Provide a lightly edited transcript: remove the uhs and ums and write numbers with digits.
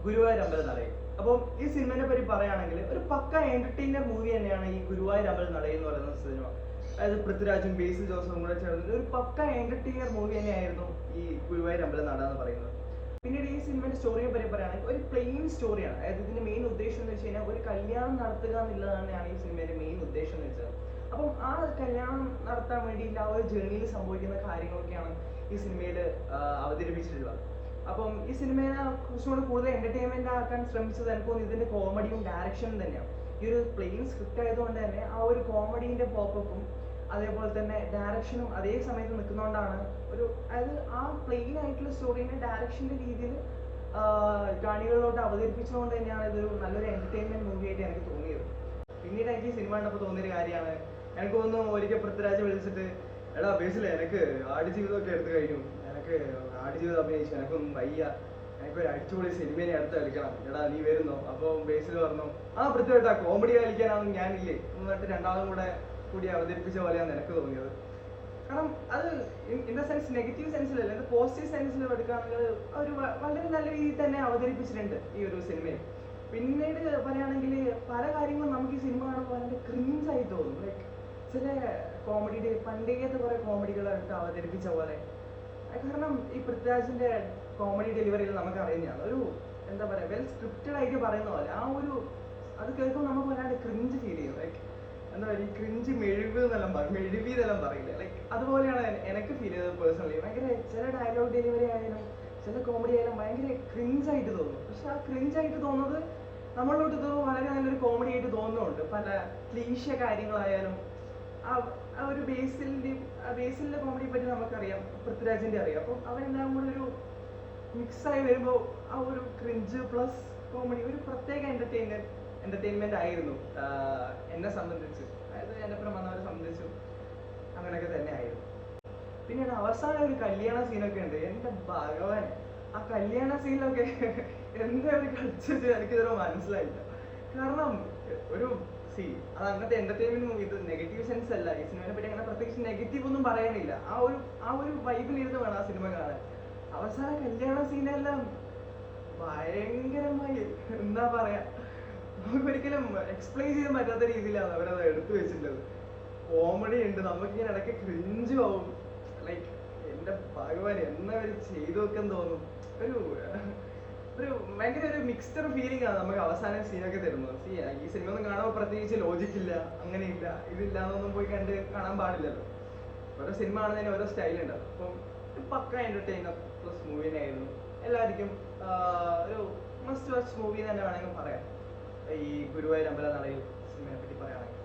ഗുരുവായൂർ അമ്പലനടയിൽ. അപ്പം ഈ സിനിമയെ പറ്റി പറയുകയാണെങ്കിൽ ഒരു പക്ക എന്റർടൈനർ മൂവി തന്നെയാണ് ഈ ഗുരുവായൂർ അമ്പലനടയിൽ എന്ന് പറയുന്ന സിനിമ. അതായത് പൃഥ്വിരാജും ബേസിൽ ജോസഫും കൂടെ ചേർന്നിട്ട് ഒരു പക്ക എന്റർടൈനർ മൂവി തന്നെയായിരുന്നു ഈ ഗുരുവായൂർ അമ്പലനട എന്ന് പറയുന്നത്. പിന്നീട് ഈ സിനിമയുടെ സ്റ്റോറിയെ പറ്റി പറയുകയാണെങ്കിൽ ഒരു പ്ലെയിൻ സ്റ്റോറിയാണ്. അതായത് ഇതിന്റെ മെയിൻ ഉദ്ദേശം എന്ന് വെച്ച് കഴിഞ്ഞാൽ ഒരു കല്യാണം നടത്തുക എന്നുള്ളതാണ് ഈ സിനിമയുടെ മെയിൻ ഉദ്ദേശം എന്ന് വെച്ചാൽ. അപ്പം ആ കല്യാണം നടത്താൻ വേണ്ടിയിട്ട് ആ ഒരു ജേർണിയിൽ സംഭവിക്കുന്ന കാര്യങ്ങളൊക്കെയാണ് ഈ സിനിമയിൽ അവതരിപ്പിച്ചിട്ടുള്ളത്. അപ്പം ഈ സിനിമയെ കുറച്ചുകൂടി കൂടുതൽ എന്റർടൈൻമെന്റ് ആക്കാൻ ശ്രമിച്ചത് എനിക്ക് തോന്നുന്നു ഇതിന്റെ കോമഡിയും ഡയറക്ഷനും തന്നെയാണ്. ഈ ഒരു പ്ലെയിൻ സ്ക്രിപ്റ്റ് ആയതുകൊണ്ട് തന്നെ ആ ഒരു കോമഡീന്റെ പോപ്പപ്പും അതേപോലെ തന്നെ ഡയറക്ഷനും അതേ സമയത്ത് നിൽക്കുന്നതുകൊണ്ടാണ് ഒരു അതായത് ആ പ്ലെയിൻ ആയിട്ടുള്ള സ്റ്റോറീനെ ഡയറക്ഷന്റെ രീതിയിൽ കാണികളിലോട്ട് അവതരിപ്പിച്ചുകൊണ്ട് തന്നെയാണ് ഇതൊരു നല്ലൊരു എന്റർടൈൻമെന്റ് മൂവി ആയിട്ട് എനിക്ക് തോന്നിയത്. പിന്നീട് എനിക്ക് സിനിമ കണ്ടപ്പോൾ തോന്നിയൊരു കാര്യമാണ്, എനിക്ക് തോന്നുന്നു ഒരിക്കൽ പൃഥ്വിരാജ് വിളിച്ചിട്ട് എടാ ബേസിലെ എനിക്ക് ആടുജീവിതമൊക്കെ എടുത്തു കഴിഞ്ഞു, എനിക്ക് ആടുജീവിതം അഭിനയിച്ചു, എനിക്കൊന്നും വയ്യ, എനിക്കൊരു അടിച്ചുപൊളി സിനിമേനെ അടുത്ത് കളിക്കണം, എടാ നീ വരുന്നോ? അപ്പോൾ ബേസിൽ പറഞ്ഞു ആ പൃഥ്വിയായിട്ടാ കോമഡി കളിക്കാനാണെന്ന് ഞാനില്ലേ എന്നിട്ട് രണ്ടാളും കൂടി അവതരിപ്പിച്ച പോലെയാണ് എനിക്ക് തോന്നിയത്. കാരണം അത് ഇൻ ദ സെൻസ് നെഗറ്റീവ് സെൻസിലല്ല, ഇത് പോസിറ്റീവ് സെൻസിൽ എടുക്കുകയാണെങ്കിൽ ഒരു വളരെ നല്ല രീതിയിൽ തന്നെ അവതരിപ്പിച്ചിട്ടുണ്ട് ഈ ഒരു സിനിമയിൽ. പിന്നീട് പറയുകയാണെങ്കിൽ പല കാര്യങ്ങളും നമുക്ക് ഈ സിനിമ കാണുമ്പോൾ വളരെ ക്രിഞ്ചായി തോന്നും. ലൈക്ക് ചില കോമഡിയുടെ പണ്ടേത്തെ കുറെ കോമഡികളായിട്ട് അവതരിപ്പിച്ച പോലെ. കാരണം ഈ പൃഥ്വിരാജിന്റെ കോമഡി ഡെലിവറിയിൽ നമുക്ക് അറിയുന്നതാണ് ഒരു എന്താ പറയുക വെൽ സ്ക്രിപ്റ്റഡ് ആയിട്ട് പറയുന്ന പോലെ ആ ഒരു അത് കേൾക്കുമ്പോൾ നമുക്ക് വല്ലാണ്ട് ക്രിഞ്ച് ഫീൽ ചെയ്യും. ലൈക്ക് എന്താ പറയുക ഈ ക്രിഞ്ച് മെഴുവി എന്നെല്ലാം പറയില്ല, ലൈക്ക് അതുപോലെയാണ് എനിക്ക് ഫീൽ ചെയ്തത് പേഴ്സണലി. ഭയങ്കര ചില ഡയലോഗ് ഡെലിവറി ആയാലും ചില കോമഡി ആയാലും ഭയങ്കര ക്രിഞ്ചായിട്ട് തോന്നും. പക്ഷെ ആ ക്രിഞ്ചായിട്ട് തോന്നുന്നത് നമ്മളോട്ട് തോന്നുമ്പോൾ വളരെ നല്ലൊരു കോമഡി ആയിട്ട് തോന്നുന്നുണ്ട്. പല ക്ലീശ കാര്യങ്ങളായാലും ആ ഒരു ബേസിലിന്റെ കോമഡിയെ പറ്റി നമുക്കറിയാം, പൃഥ്വിരാജിന്റെ അറിയാം. അപ്പം അവരെല്ലാം കൂടെ ഒരു മിക്സായി വരുമ്പോൾ ആ ഒരു ക്രിഞ്ച് പ്ലസ് കോമഡി ഒരു പ്രത്യേക എന്റർടൈൻമെന്റ് ആയിരുന്നു എന്നെ സംബന്ധിച്ച്. അതായത് എൻ്റെ പ്രമാണവരെ സംബന്ധിച്ചും അങ്ങനെയൊക്കെ തന്നെ ആയിരുന്നു. പിന്നീട് അവസാനം ഒരു കല്യാണ സീനൊക്കെ ഉണ്ട്. എൻ്റെ ഭഗവാൻ, ആ കല്യാണ സീനിലൊക്കെ എന്താ ഒരു കളിച്ചത് എനിക്കിതൊരു മനസ്സിലായില്ല. കാരണം ഒരു അത് അങ്ങനത്തെ എന്റർടൈൻമെന്റ് മൂവി, ഇത് നെഗറ്റീവ് സെൻസ് അല്ല. ഈ സിനിമയെ പറ്റി അങ്ങനെ പ്രത്യേകിച്ച് നെഗറ്റീവ് ഒന്നും പറയാനില്ല. ആ ഒരു വൈബിലിരുന്ന് വേണം ആ സിനിമ കാണാൻ. അവസാന കല്യാണ സീനെല്ലാം ഭയങ്കരമായി എന്താ പറയാ, നമുക്ക് ഒരിക്കലും എക്സ്പ്ലെയിൻ ചെയ്യാൻ പറ്റാത്ത രീതിയിലാണ് അവരത് എടുത്തു വെച്ചിട്ടുള്ളത്. കോമഡി ഉണ്ട്, നമുക്കിങ്ങനെ ഇടയ്ക്ക് ക്രിഞ്ചും ആവും. ലൈക്ക് എൻ്റെ ഭഗവാൻ എന്നാ ഒരു ചെയ്തു വെക്കാൻ തോന്നും. ഒരു ഭയങ്കര ഒരു മിക്സ്ഡ് ഫീലിംഗ് ആണ് നമുക്ക് അവസാനം സീനൊക്കെ തരുന്നത്. ഈ സിനിമ ഒന്നും കാണുമ്പോൾ പ്രത്യേകിച്ച് ലോജിക്കില്ല, അങ്ങനെയില്ല, ഇതില്ല എന്നൊന്നും പോയി കാണാൻ പാടില്ലല്ലോ. ഓരോ സിനിമ കാണുന്നതിന് ഓരോ സ്റ്റൈലുണ്ട്. അപ്പം ഒരു പക്ക എന്റർടൈനർ പ്ലസ് മൂവിനായിരുന്നു. എല്ലാവർക്കും ഒരു മസ്റ്റ് വാച്ച് മൂവി തന്നെ വേണമെങ്കിൽ പറയാം ഈ ഗുരുവായൂർ അമ്പലനടയിൽ സിനിമയെ പറ്റി പറയുകയാണെങ്കിൽ.